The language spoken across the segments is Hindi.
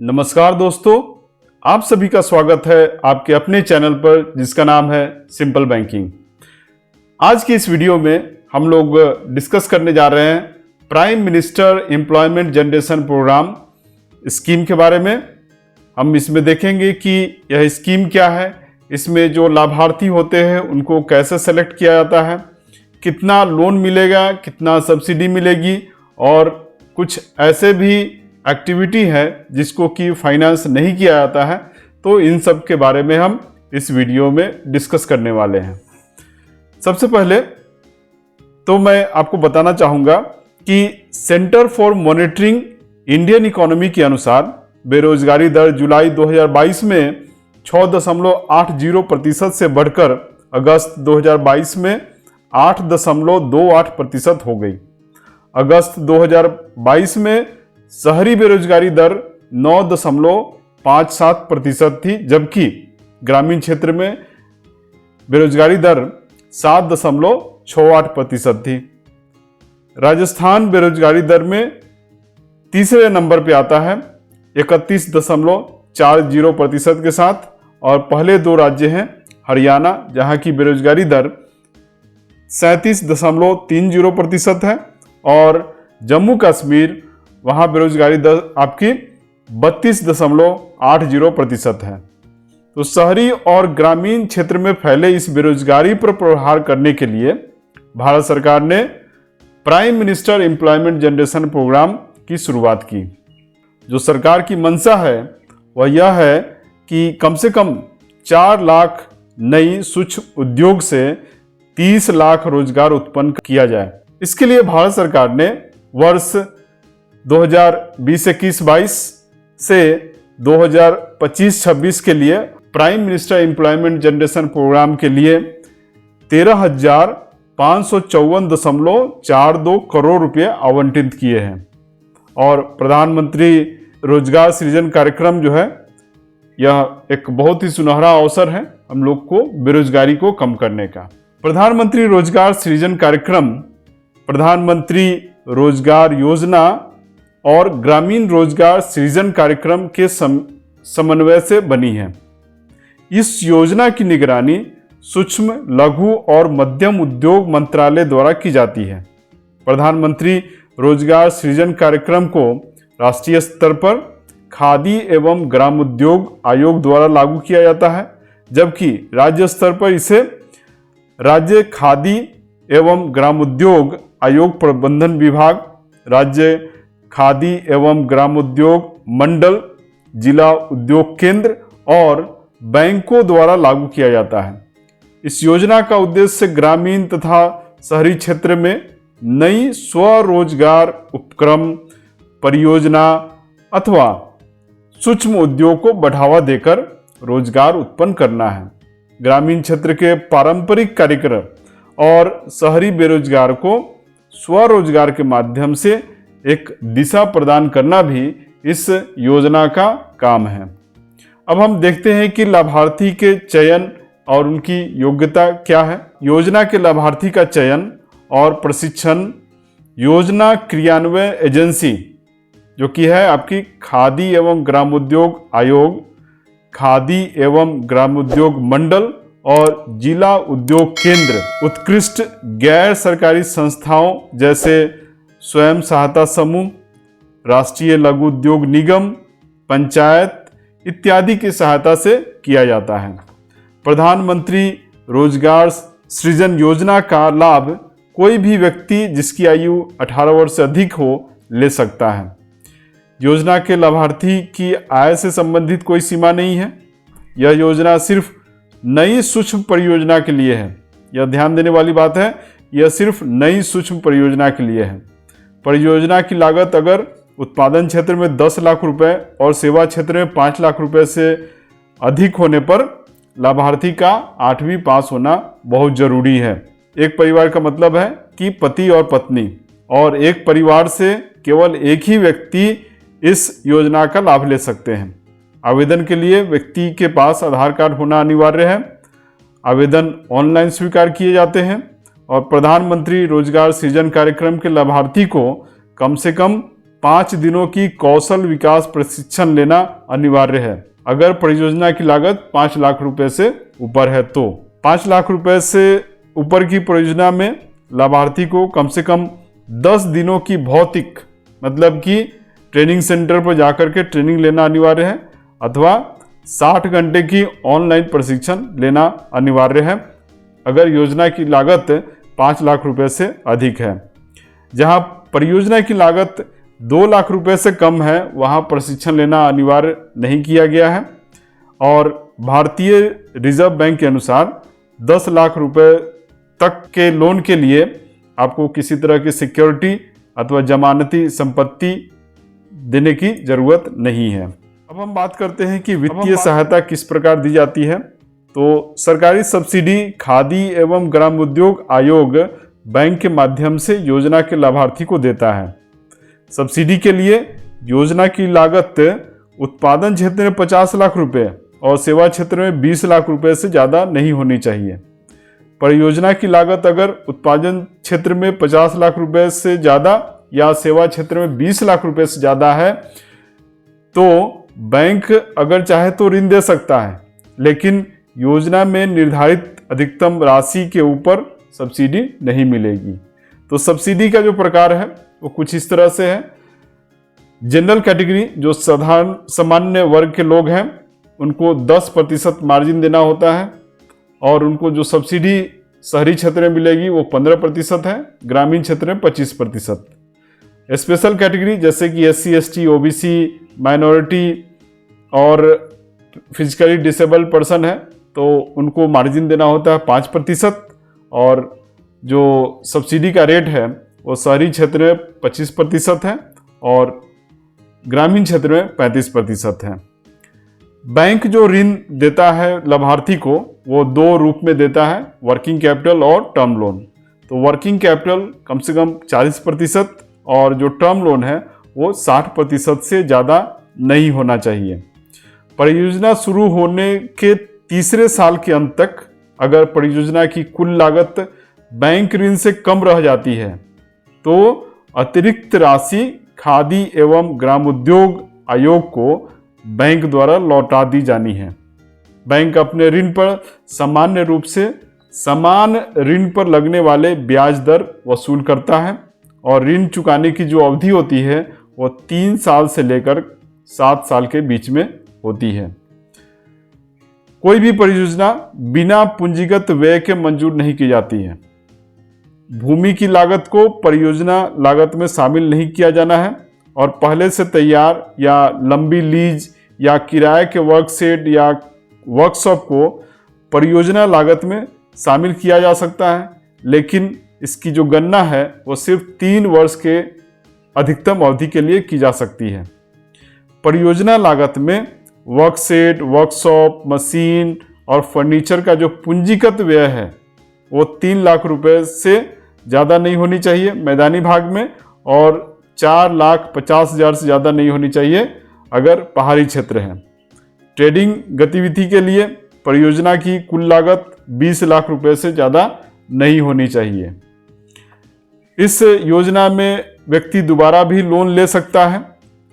नमस्कार दोस्तों, आप सभी का स्वागत है आपके अपने चैनल पर जिसका नाम है सिंपल बैंकिंग। आज की इस वीडियो में हम लोग डिस्कस करने जा रहे हैं prime minister employment generation programme scheme के बारे में। हम इसमें देखेंगे कि यह स्कीम क्या है, इसमें जो लाभार्थी होते हैं उनको कैसे सेलेक्ट किया जाता है, कितना लोन मिलेगा, कितना सब्सिडी मिलेगी और कुछ ऐसे भी एक्टिविटी है जिसको कि फाइनेंस नहीं किया जाता है। तो इन सब के बारे में हम इस वीडियो में डिस्कस करने वाले हैं। सबसे पहले तो मैं आपको बताना चाहूँगा कि centre for monitoring Indian economy के अनुसार बेरोजगारी दर जुलाई 2022 में 6.80% से बढ़कर अगस्त 2022 में 8.28% हो गई। अगस्त 2022 में शहरी बेरोजगारी दर 9.57% थी, जबकि ग्रामीण क्षेत्र में बेरोजगारी दर 7.68% थी। राजस्थान बेरोजगारी दर में तीसरे नंबर पे आता है 31.40% के साथ, और पहले दो राज्य हैं हरियाणा, जहां की बेरोजगारी दर 37.30% है, और जम्मू कश्मीर वहां बेरोजगारी दर आपकी 32.80% है। तो शहरी और ग्रामीण क्षेत्र में फैले इस बेरोजगारी पर प्रहार करने के लिए भारत सरकार ने prime minister employment generation programme की शुरुआत की। जो सरकार की मंशा है वह यह है कि कम से कम 4 लाख नई सूक्ष्म उद्योग से 30 लाख रोजगार उत्पन्न किया जाए। इसके लिए भारत सरकार ने वर्ष 2020-21-22 से 2025-26 के लिए prime minister employment generation programme के लिए 13,554.42 करोड़ रुपए आवंटित किए हैं। और प्रधानमंत्री रोजगार सृजन कार्यक्रम जो है, यह एक बहुत ही सुनहरा अवसर है हम लोग को बेरोजगारी को कम करने का। प्रधानमंत्री रोजगार सृजन कार्यक्रम प्रधानमंत्री रोजगार योजना और ग्रामीण रोजगार सृजन कार्यक्रम के समन्वय से बनी है। इस योजना की निगरानी सूक्ष्म, लघु और मध्यम उद्योग मंत्रालय द्वारा की जाती है। प्रधानमंत्री रोजगार सृजन कार्यक्रम को राष्ट्रीय स्तर पर खादी एवं ग्रामोद्योग आयोग द्वारा लागू किया जाता है, जबकि राज्य स्तर पर इसे राज्य खादी एवं ग्रामोद्योग आयोग प्रबंधन विभाग, राज्य खादी एवं ग्रामोद्योग मंडल, जिला उद्योग केंद्र और बैंकों द्वारा लागू किया जाता है। इस योजना का उद्देश्य ग्रामीण तथा शहरी क्षेत्र में नई स्वरोजगार उपक्रम, परियोजना अथवा सूक्ष्म उद्योग को बढ़ावा देकर रोजगार उत्पन्न करना है। ग्रामीण क्षेत्र के पारंपरिक कार्यक्रम और शहरी बेरोजगार को स्वरोजगार के माध्यम से एक दिशा प्रदान करना भी इस योजना का काम है। अब हम देखते हैं कि लाभार्थी के चयन और उनकी योग्यता क्या है। योजना के लाभार्थी का चयन और प्रशिक्षण योजना क्रियान्वयन एजेंसी, जो कि है आपकी खादी एवं ग्रामोद्योग आयोग, खादी एवं ग्रामोद्योग मंडल और जिला उद्योग केंद्र, उत्कृष्ट गैर सरकारी संस्थाओं जैसे स्वयं सहायता समूह, राष्ट्रीय लघु उद्योग निगम, पंचायत इत्यादि की सहायता से किया जाता है। प्रधानमंत्री रोजगार सृजन योजना का लाभ कोई भी व्यक्ति जिसकी आयु 18 वर्ष से अधिक हो ले सकता है। योजना के लाभार्थी की आय से संबंधित कोई सीमा नहीं है। यह योजना सिर्फ नई सूक्ष्म परियोजना के लिए है। यह ध्यान देने वाली बात है, यह सिर्फ नई सूक्ष्म परियोजना के लिए है। परियोजना की लागत अगर उत्पादन क्षेत्र में 10 लाख रुपए और सेवा क्षेत्र में 5 लाख रुपए से अधिक होने पर लाभार्थी का 8वीं पास होना बहुत जरूरी है। एक परिवार का मतलब है कि पति और पत्नी, और एक परिवार से केवल एक ही व्यक्ति इस योजना का लाभ ले सकते हैं। आवेदन के लिए व्यक्ति के पास आधार कार्ड होना अनिवार्य है। आवेदन ऑनलाइन स्वीकार किए जाते हैं और प्रधानमंत्री रोजगार सृजन कार्यक्रम के लाभार्थी को कम से कम 5 दिनों की कौशल विकास प्रशिक्षण लेना अनिवार्य है अगर परियोजना की लागत 5 लाख रुपए से ऊपर है। तो 5 लाख रुपए से ऊपर की परियोजना में लाभार्थी को कम से कम 10 दिनों की भौतिक मतलब कि ट्रेनिंग सेंटर पर जाकर के ट्रेनिंग लेना अनिवार्य है अथवा 60 घंटे की ऑनलाइन प्रशिक्षण लेना अनिवार्य है अगर योजना की लागत 5 लाख रुपए से अधिक है। जहां परियोजना की लागत 2 लाख रुपए से कम है वहां प्रशिक्षण लेना अनिवार्य नहीं किया गया है। और भारतीय रिजर्व बैंक के अनुसार 10 लाख रुपए तक के लोन के लिए आपको किसी तरह की सिक्योरिटी अथवा जमानती संपत्ति देने की जरूरत नहीं है। अब हम बात करते हैं कि वित्तीय सहायता किस प्रकार दी जाती है। तो सरकारी सब्सिडी खादी एवं ग्रामोद्योग आयोग बैंक के माध्यम से योजना के लाभार्थी को देता है। सब्सिडी के लिए योजना की लागत उत्पादन क्षेत्र में 50 लाख रुपए और सेवा क्षेत्र में 20 लाख रुपए से ज़्यादा नहीं होनी चाहिए। परियोजना की लागत अगर उत्पादन क्षेत्र में 50 लाख रुपए से ज़्यादा या सेवा क्षेत्र में 20 लाख रुपए से ज़्यादा है तो बैंक अगर चाहे तो ऋण दे सकता है, लेकिन योजना में निर्धारित अधिकतम राशि के ऊपर सब्सिडी नहीं मिलेगी। तो सब्सिडी का जो प्रकार है वो कुछ इस तरह से है। जनरल कैटेगरी जो साधारण सामान्य वर्ग के लोग हैं उनको 10% मार्जिन देना होता है और उनको जो सब्सिडी शहरी क्षेत्र में मिलेगी वो 15% है, ग्रामीण क्षेत्र में 25%। स्पेशल कैटेगरी जैसे कि SC ST OBC माइनॉरिटी और फिजिकली डिसेबल्ड पर्सन है तो उनको मार्जिन देना होता है 5% और जो सब्सिडी का रेट है वो शहरी क्षेत्र में 25% है और ग्रामीण क्षेत्र में 35% है। बैंक जो ऋण देता है लाभार्थी को वो 2 रूप में देता है, वर्किंग कैपिटल और टर्म लोन। तो वर्किंग कैपिटल कम से कम 40% और जो टर्म लोन है वो 60% से ज़्यादा नहीं होना चाहिए। परियोजना शुरू होने के तीसरे साल के अंत तक अगर परियोजना की कुल लागत बैंक ऋण से कम रह जाती है तो अतिरिक्त राशि खादी एवं ग्रामोद्योग आयोग को बैंक द्वारा लौटा दी जानी है। बैंक अपने ऋण पर सामान्य रूप से समान ऋण पर लगने वाले ब्याज दर वसूल करता है और ऋण चुकाने की जो अवधि होती है वो 3 साल से लेकर 7 साल के बीच में होती है। कोई भी परियोजना बिना पूंजीगत व्यय के मंजूर नहीं की जाती है। भूमि की लागत को परियोजना लागत में शामिल नहीं किया जाना है और पहले से तैयार या लंबी लीज या किराए के वर्कशेड या वर्कशॉप को परियोजना लागत में शामिल किया जा सकता है, लेकिन इसकी जो गणना है वो सिर्फ 3 वर्ष के अधिकतम अवधि के लिए की जा सकती है। परियोजना लागत में वर्कशेड, वर्कशॉप, मशीन और फर्नीचर का जो पूंजीगत व्यय है वो 3 लाख रुपए से ज़्यादा नहीं होनी चाहिए मैदानी भाग में और 4,50,000 से ज़्यादा नहीं होनी चाहिए अगर पहाड़ी क्षेत्र है। ट्रेडिंग गतिविधि के लिए परियोजना की कुल लागत 20 लाख रुपए से ज़्यादा नहीं होनी चाहिए। इस योजना में व्यक्ति दोबारा भी लोन ले सकता है,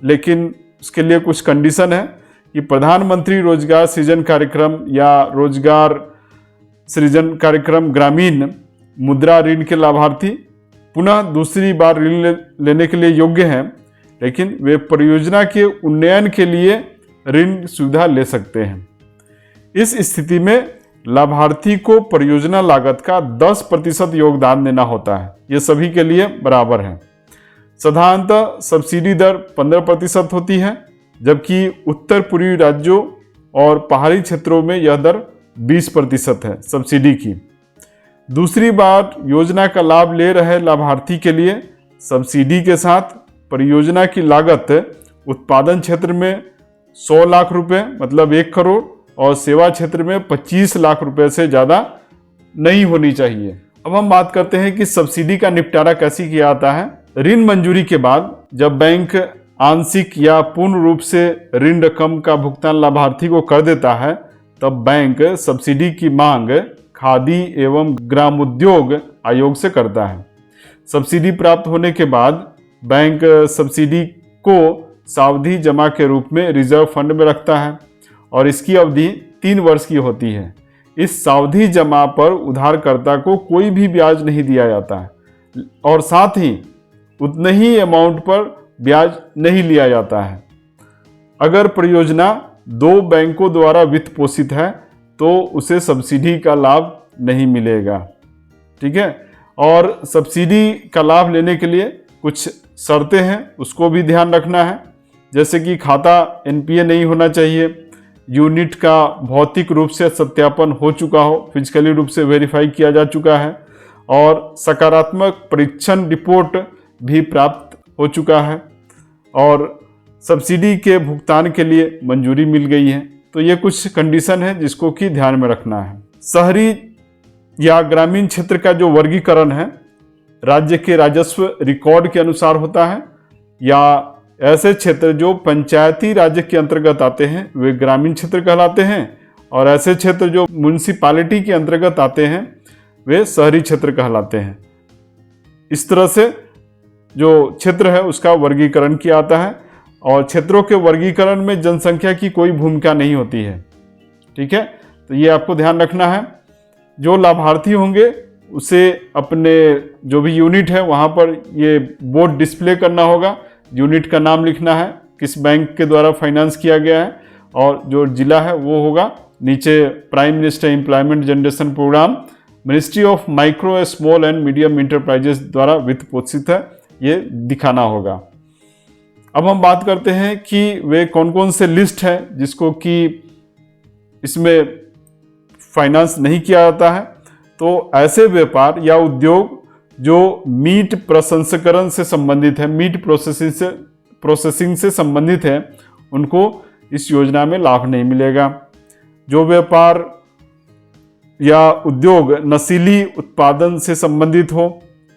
लेकिन उसके लिए कुछ कंडीशन है कि प्रधानमंत्री रोजगार सृजन कार्यक्रम या रोजगार सृजन कार्यक्रम ग्रामीण मुद्रा ऋण के लाभार्थी पुनः दूसरी बार ऋण लेने के लिए योग्य हैं, लेकिन वे परियोजना के उन्नयन के लिए ऋण सुविधा ले सकते हैं। इस स्थिति में लाभार्थी को परियोजना लागत का 10% योगदान देना होता है। ये सभी के लिए बराबर है। साधारणतः सब्सिडी दर 15% होती है, जबकि उत्तर पूर्वी राज्यों और पहाड़ी क्षेत्रों में यह दर 20% है सब्सिडी की। दूसरी बार योजना का लाभ ले रहे लाभार्थी के लिए सब्सिडी के साथ परियोजना की लागत उत्पादन क्षेत्र में 100 लाख रुपए मतलब 1 करोड़ और सेवा क्षेत्र में 25 लाख रुपए से ज़्यादा नहीं होनी चाहिए। अब हम बात करते हैं कि सब्सिडी का निपटारा कैसे किया जाता है। ऋण मंजूरी के बाद जब बैंक आंशिक या पूर्ण रूप से ऋण रकम का भुगतान लाभार्थी को कर देता है, तब बैंक सब्सिडी की मांग खादी एवं ग्रामोद्योग आयोग से करता है। सब्सिडी प्राप्त होने के बाद बैंक सब्सिडी को सावधि जमा के रूप में रिजर्व फंड में रखता है और इसकी अवधि 3 वर्ष की होती है। इस सावधि जमा पर उधारकर्ता को कोई भी ब्याज नहीं दिया जाता है और साथ ही उतने ही अमाउंट पर ब्याज नहीं लिया जाता है। अगर परियोजना 2 बैंकों द्वारा वित्त पोषित है तो उसे सब्सिडी का लाभ नहीं मिलेगा। ठीक है, और सब्सिडी का लाभ लेने के लिए कुछ शर्तें हैं, उसको भी ध्यान रखना है। जैसे कि खाता एनपीए नहीं होना चाहिए, यूनिट का भौतिक रूप से सत्यापन हो चुका हो, फिजिकली रूप से वेरीफाई किया जा चुका है और सकारात्मक परीक्षण रिपोर्ट भी प्राप्त हो चुका है और सब्सिडी के भुगतान के लिए मंजूरी मिल गई है। तो ये कुछ कंडीशन है जिसको कि ध्यान में रखना है। शहरी या ग्रामीण क्षेत्र का जो वर्गीकरण है राज्य के राजस्व रिकॉर्ड के अनुसार होता है, या ऐसे क्षेत्र जो पंचायती राज्य के अंतर्गत आते हैं वे ग्रामीण क्षेत्र कहलाते हैं और ऐसे क्षेत्र जो म्युनिसिपैलिटी के अंतर्गत आते हैं वे शहरी क्षेत्र कहलाते हैं। इस तरह से जो क्षेत्र है उसका वर्गीकरण किया जाता है और क्षेत्रों के वर्गीकरण में जनसंख्या की कोई भूमिका नहीं होती है। ठीक है, तो ये आपको ध्यान रखना है। जो लाभार्थी होंगे उसे अपने जो भी यूनिट है वहाँ पर ये बोर्ड डिस्प्ले करना होगा, यूनिट का नाम लिखना है, किस बैंक के द्वारा फाइनेंस किया गया है और जो जिला है वो होगा, नीचे prime minister employment generation programme ministry of micro small and medium enterprises द्वारा वित्त पोषित है, ये दिखाना होगा। अब हम बात करते हैं कि वे कौन कौन से लिस्ट है जिसको कि इसमें फाइनेंस नहीं किया जाता है। तो ऐसे व्यापार या उद्योग जो मीट प्रसंस्करण से संबंधित है, मीट प्रोसेसिंग से संबंधित है, उनको इस योजना में लाभ नहीं मिलेगा। जो व्यापार या उद्योग नशीली उत्पादन से संबंधित हो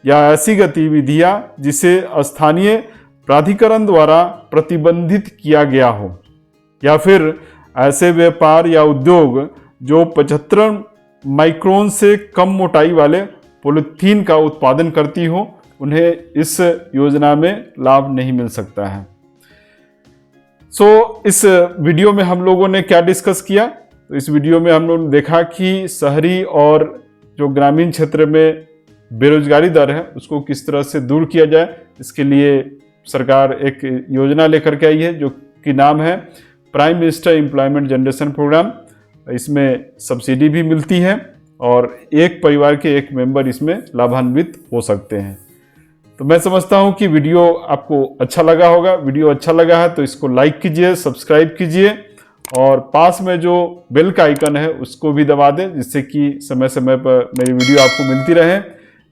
या ऐसी गतिविधियां जिसे स्थानीय प्राधिकरण द्वारा प्रतिबंधित किया गया हो, या फिर ऐसे व्यापार या उद्योग जो 75 माइक्रोन से कम मोटाई वाले पॉलीथीन का उत्पादन करती हो, उन्हें इस योजना में लाभ नहीं मिल सकता है। इस वीडियो में हम लोगों ने क्या डिस्कस किया? तो इस वीडियो में हम लोगों ने देखा कि शहरी और जो ग्रामीण क्षेत्र में बेरोजगारी दर है उसको किस तरह से दूर किया जाए। इसके लिए सरकार एक योजना लेकर के आई है जो कि नाम है prime minister employment generation programme. इसमें सब्सिडी भी मिलती है और एक परिवार के एक मेंबर इसमें लाभान्वित हो सकते हैं। तो मैं समझता हूं कि वीडियो आपको अच्छा लगा होगा। वीडियो अच्छा लगा है तो इसको लाइक कीजिए, सब्सक्राइब कीजिए और पास में जो बेल का आइकन है उसको भी दबा दें, जिससे कि समय समय पर मेरी वीडियो आपको मिलती रहे।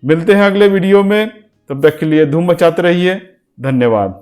मिलते हैं अगले वीडियो में, तब तक के लिए धूम मचाते रहिए। धन्यवाद।